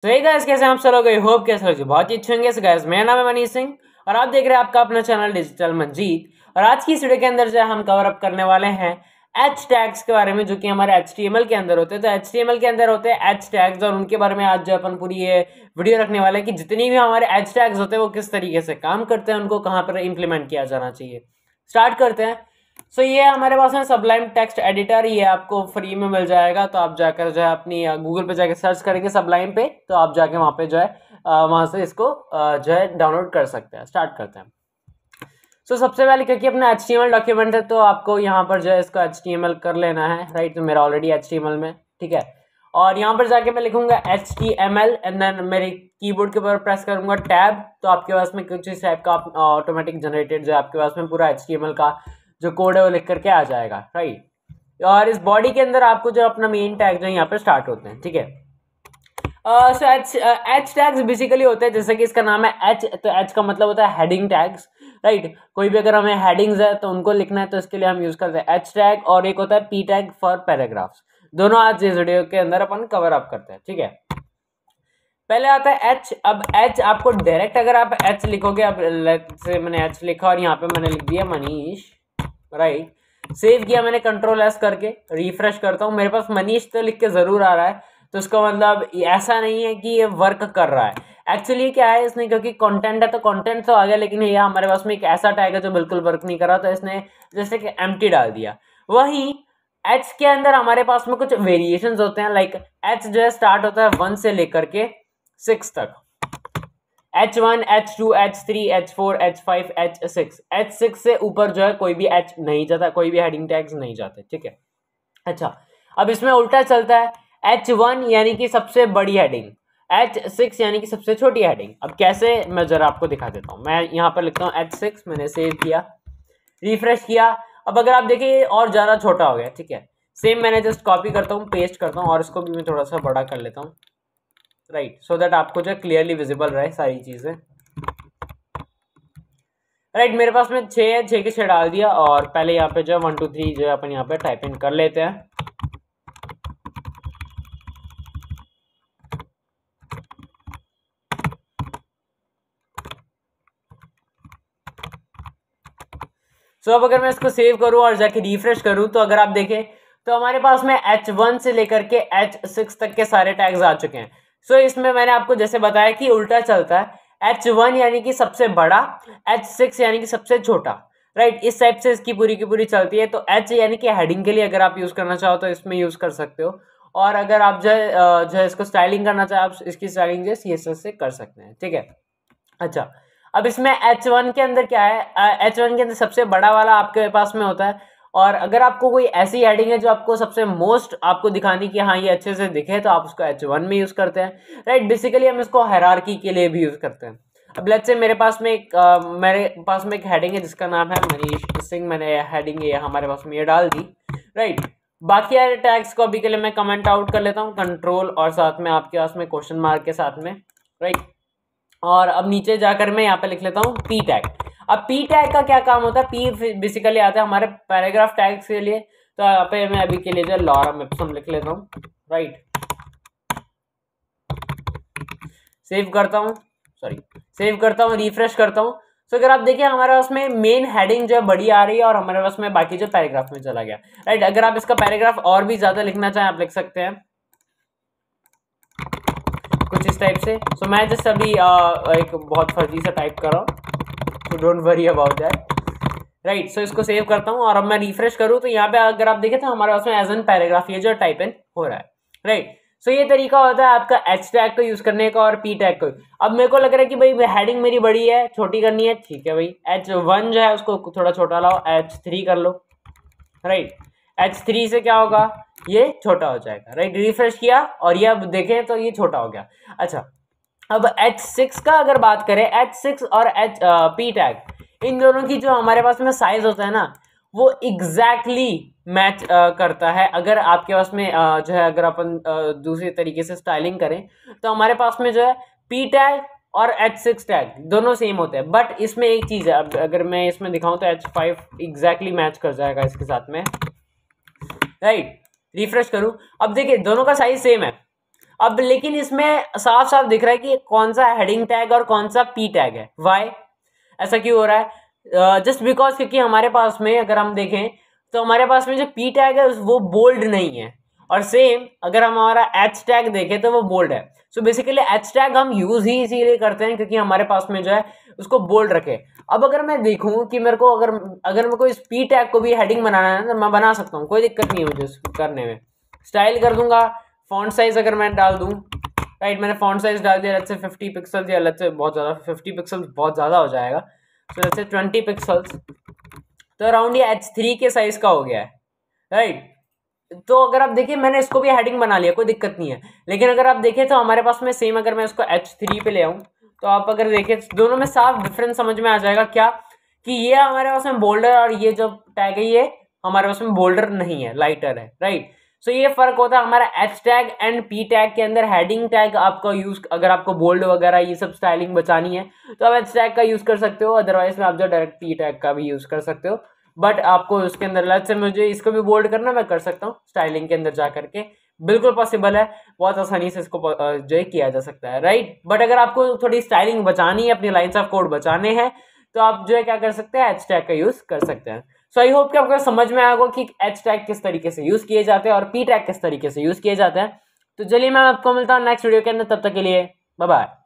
तो ये गाइस कैसे आप सब लोग होप कैसे हो बहुत ही अच्छे होंगे। सो गाइस मेरा नाम है मनीष सिंह और आप देख रहे हैं आपका अपना चैनल डिजिटल मंजीत। और आज की इस वीडियो के अंदर जो हम कवर अप करने वाले हैं एच टैग्स के बारे में, जो कि हमारे HTML के अंदर होते हैं। तो HTML के अंदर होते हैं एच टैग्स और उनके बारे में आज जो अपन पूरी ये वीडियो रखने वाले हैं कि जितनी भी हमारे एच टैग्स होते हैं वो किस तरीके से काम करते हैं, उनको कहाँ पर इंप्लीमेंट किया जाना चाहिए। स्टार्ट करते हैं। सो ये हमारे पास है सबलाइम टेक्स्ट एडिटर, ये आपको फ्री में मिल जाएगा। तो आप जाकर जो है अपनी गूगल पे जाकर सर्च करेंगे सबलाइम पे, तो आप जाके वहाँ पे जो है वहाँ से इसको जो है डाउनलोड कर सकते हैं। स्टार्ट करते हैं। सो सबसे पहले क्योंकि अपना HTML डॉक्यूमेंट है तो आपको यहाँ पर जो है इसका HTML कर लेना है, राइट। तो मेरा ऑलरेडी HTML में ठीक है। और यहाँ पर जाके मैं लिखूंगा HTML एंड देन मेरे कीबोर्ड के ऊपर प्रेस करूंगा टैब, तो आपके पास में कुछ इस टाइप का ऑटोमेटिक जनरेटेड जो आपके पास में पूरा HTML का जो कोड है वो लिख करके आ जाएगा, राइट। और इस बॉडी के अंदर आपको जो अपना मेन टैग जो यहाँ पे स्टार्ट होते हैं, ठीक है। सो एच टैग्स बेसिकली होते हैं, जैसे कि इसका नाम है एच, तो एच का मतलब होता है हेडिंग टैग्स, राइट। कोई भी अगर हमें हेडिंग्स है तो उनको लिखना है तो इसके लिए हम यूज करते हैं एच टैग, और एक होता है पी टैग फॉर पैराग्राफ्स। दोनों आज इस वीडियो के अंदर अपन कवर अप करते हैं, ठीक है। पहले आता है एच। अब एच आपको डायरेक्ट अगर आप एच लिखोगे, अब से मैंने एच लिखा और यहाँ पे मैंने लिख दिया मनीष, राइट। सेव किया मैंने Ctrl+S करके, रिफ्रेश करता हूँ, मेरे पास मनीष तो लिख के जरूर आ रहा है, तो इसका मतलब ऐसा नहीं है कि ये वर्क कर रहा है। एक्चुअली क्या है, इसने क्योंकि कंटेंट है तो कंटेंट तो आ गया, लेकिन ये हमारे पास में एक ऐसा टैग है जो बिल्कुल वर्क नहीं कर रहा, तो इसने जैसे कि एम्प्टी डाल दिया। वहीं एच के अंदर हमारे पास में कुछ वेरिएशंस होते हैं, लाइक एच जो है स्टार्ट होता है 1 से लेकर के 6 तक। H1, H2, H3, H4, H5, H6। H6 से ऊपर जो है कोई भी H नहीं जाता, कोई भी हेडिंग टैग्स नहीं जाते, ठीक है। अच्छा, अब इसमें उल्टा चलता है, H1 यानी कि सबसे बड़ी हेडिंग, H6 यानी कि सबसे छोटी हेडिंग। अब कैसे, मैं जरा आपको दिखा देता हूँ। मैं यहाँ पर लिखता हूँ H6, मैंने सेव किया, रिफ्रेश किया। अब अगर आप देखिए और ज़्यादा छोटा हो गया, ठीक है। सेम मैंने जस्ट कॉपी करता हूँ, पेस्ट करता हूँ और इसको भी मैं थोड़ा सा बड़ा कर लेता हूँ, राइट, सो दैट आपको जो क्लियरली विजिबल रहे सारी चीजें, राइट। मेरे पास में 6 है, 6 के 6 डाल दिया और पहले यहाँ पे जो है 1 2 3 जो है अपन यहाँ पे टाइप इन कर लेते हैं। सो अब अगर मैं इसको सेव करूं और जाके रिफ्रेश करूं, तो अगर आप देखें तो हमारे पास में H1 से लेकर के H6 तक के सारे टैग्स आ चुके हैं। सो इसमें मैंने आपको जैसे बताया कि उल्टा चलता है, H1 यानी कि सबसे बड़ा, H6 यानी कि सबसे छोटा, राइट। इस टाइप से इसकी पूरी की पूरी चलती है। तो H यानी कि हेडिंग के लिए अगर आप यूज करना चाहो तो इसमें यूज कर सकते हो, और अगर आप जो है इसको स्टाइलिंग करना चाहे, आप इसकी स्टाइलिंग जो CSS से कर सकते हैं, ठीक है। अच्छा, अब इसमें H1 के अंदर क्या है, H1 के अंदर सबसे बड़ा वाला आपके पास में होता है। और अगर आपको कोई ऐसी हेडिंग है जो आपको सबसे मोस्ट आपको दिखानी कि हाँ ये अच्छे से दिखे, तो आप उसको H1 में यूज करते हैं, राइट। बेसिकली हम इसको हायरार्की के लिए भी यूज करते हैं। अब लेट्स से मेरे पास में एक हेडिंग है जिसका नाम है मनीष सिंह, मैंने हेडिंग ये हमारे पास में ये डाल दी, राइट। बाकी यार टैग्स को अभी के लिए मैं कमेंट आउट कर लेता हूँ, कंट्रोल और साथ में आपके पास में क्वेश्चन मार्क के साथ में, राइट। और अब नीचे जाकर मैं यहाँ पे लिख लेता हूँ पी टैग। अब पी टैग का क्या काम होता है, पी बेसिकली आता है हमारे पैराग्राफ टैग्स के लिए। तो यहाँ पे मैं अभी के लिए जो लॉरम एप्सम लिख लेता हूँ, राइट। सेव करता हूँ, रिफ्रेश करता हूँ। तो अगर आप देखिए हमारे पास में मेन हेडिंग जो है बड़ी आ रही है और हमारे पास में बाकी जो पैराग्राफ में चला गया, राइट। अगर आप इसका पैराग्राफ और भी ज्यादा लिखना चाहें आप लिख सकते हैं कुछ इस टाइप से। सो मैं जस्ट अभी एक बहुत फर्जी सा टाइप कर रहा हूँ, तो don't worry about that, right. So इसको सेव करता हूँ और अब मैं रिफ्रेश करूँ तो यहाँ पे अगर आप देखें तो हमारे पास में एज एन पैराग्राफ ये जो टाइप इन हो रहा है, राइट। सो ये तरीका होता है आपका एच टैग को यूज करने का और पी टैग को। अब मेरे को लग रहा है कि भाई हेडिंग मेरी बड़ी है, छोटी करनी है, ठीक है भाई। H1 जो है उसको थोड़ा छोटा लाओ, H3 कर लो, राइट। H3 से क्या होगा, ये छोटा हो जाएगा, राइट। रिफ्रेश किया और ये अब देखें तो ये छोटा हो गया। अच्छा, अब H6 का अगर बात करें, H6 और पी टैग इन दोनों की जो हमारे पास में साइज होता है ना, वो एग्जैक्टली मैच करता है। अगर आपके पास में जो है अगर अपन दूसरे तरीके से स्टाइलिंग करें तो हमारे पास में जो है पी टैग और H6 टैग दोनों सेम होते हैं, बट इसमें एक चीज है, अब अगर मैं इसमें दिखाऊं तो H5 एग्जैक्टली मैच कर जाएगा इसके साथ में, राइट। रिफ्रेश करूं, अब देखिए दोनों का साइज सेम है। अब लेकिन इसमें साफ साफ दिख रहा है कि कौन सा हेडिंग टैग और कौन सा पी टैग है। वाई ऐसा क्यों हो रहा है? जस्ट बिकॉज क्योंकि हमारे पास में अगर हम देखें तो हमारे पास में जो पी टैग है वो बोल्ड नहीं है, और सेम अगर हम हमारा एच टैग देखें तो वो बोल्ड है। सो बेसिकली एच टैग हम यूज ही इसीलिए करते हैं क्योंकि हमारे पास में जो है उसको बोल्ड रखे। अब अगर मैं देखूं कि मेरे को अगर मेरे को इस पी टैग को भी हेडिंग बनाना है तो मैं बना सकता हूँ, कोई दिक्कत नहीं है मुझे इसको करने में। स्टाइल कर दूंगा, फॉन्ट साइज अगर मैं डाल दूं, राइट, मैंने फॉन्ट साइज डाल दिया, लेट्स से 50 पिक्सल या लेट्स से बहुत ज़्यादा 50 पिक्सल बहुत ज़्यादा हो जाएगा, सो लेट्स से 20 पिक्सल्स, तो अराउंड ये H3 के साइज का हो गया है, राइट। तो अगर आप देखिए मैंने इसको भी हेडिंग बना लिया, कोई दिक्कत नहीं है। लेकिन अगर आप देखें तो हमारे पास में सेम अगर मैं इसको H3 पे ले आऊँ तो आप अगर देखें दोनों में साफ डिफरेंस समझ में आ जाएगा क्या, कि ये हमारे पास में बोल्डर और ये जो टैग है ये हमारे पास में बोल्डर नहीं है, लाइटर है, राइट। सो ये फर्क होता है हमारा H tag and P tag के अंदर। हेडिंग टैग आपका यूज अगर आपको बोल्ड वगैरह ये सब स्टाइलिंग बचानी है तो आप एच टैग का यूज कर सकते हो, अदरवाइज में आप जो डायरेक्ट पी टैग का भी यूज कर सकते हो। बट आपको उसके अंदर लेट्स से मुझे इसको भी बोल्ड करना, मैं कर सकता हूँ स्टाइलिंग के अंदर जा करके, बिल्कुल पॉसिबल है, बहुत आसानी से इसको जो है किया जा सकता है, राइट। बट अगर आपको थोड़ी स्टाइलिंग बचानी है, अपनी लाइन्स ऑफ कोड बचाने हैं, तो आप जो है क्या कर सकते हैं, एच टैग का यूज कर सकते हैं। सो आई होप कि आपको समझ में आएगा कि एच टैग किस तरीके से यूज किए जाते हैं और पी टैग किस तरीके से यूज किए जाते हैं। तो चलिए मैं आपको मिलता हूँ नेक्स्ट वीडियो के अंदर, तब तक के लिए बाय बाय।